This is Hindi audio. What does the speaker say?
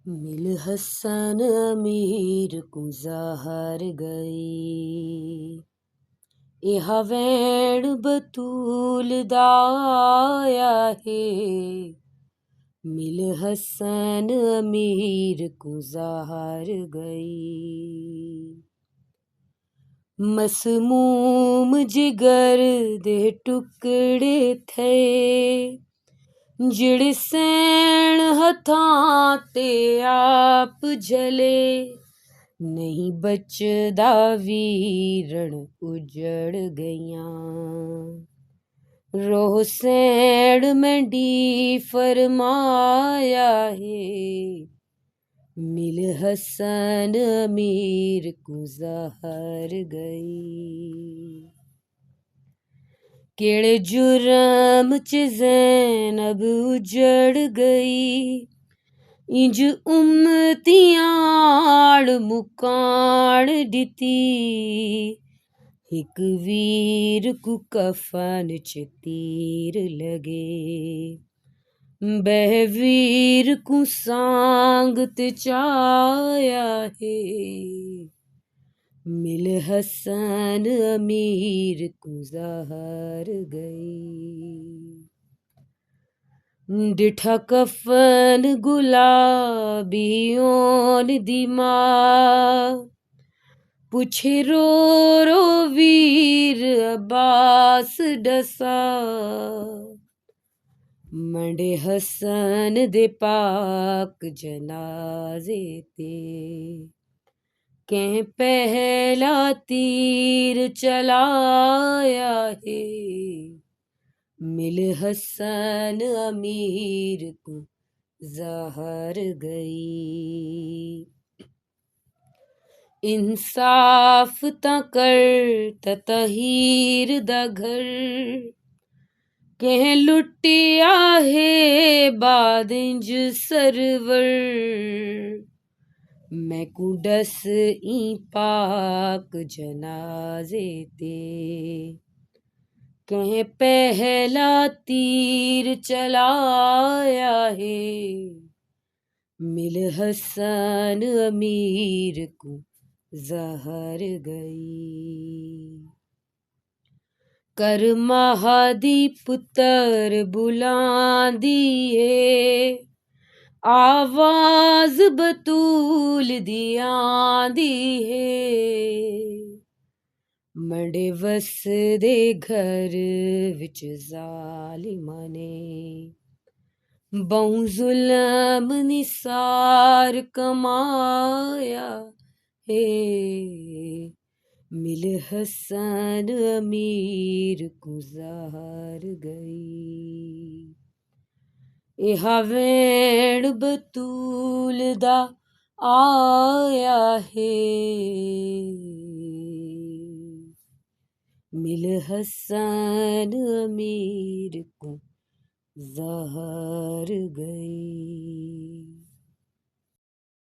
मिल हसन अमीर को ज़ाहर गई ए हवैण बतूल दाया है। मिल हसन अमीर को ज़ाहर गई मसमूम जिगर दे टुकड़े थे जिड़ सैण हथां ते आप झले नहीं बचदा वीरण उजड़ गईयां रोह सैण मंडी फरमाया है। मिल हसन अमीर को ज़ाहर गई केड़े जुर्म च ज़ैनब उजड़ गई इंज उम्मतियां मुकाण दिती हिक वीर को कफन च तीर लगे बहवीर को सांग ते चाया है। मिल हसन अमीर को ज़ाहर गई डिठा कफन गुलाबी ओन दी मां पुछे रो रो वीर अब्बास डसा मंडे हसन दे पाक जनाजे ते कैं पहला तीर चलाया है। मिल हसन अमीर को ज़ाहर गई इंसाफ तां कर तहीर दा घर कह लुटिया है बादिंज सरवर मैं को डस ई पाक जनाजे ते कह पहला तीर चलाया है। मिल हसन अमीर को ज़ाहर गई कर महादी पुत्र बुलांदी है आवाज बतूल दी आंदी है मंडे वसदे घर विच ज़ालिमां ने बहु जुल्म निसार कमाया है। मिल हसन अमीर को ज़ाहर गई ए हवैण बतूल दा आया है। मिल हसन अमीर को ज़ाहर गई।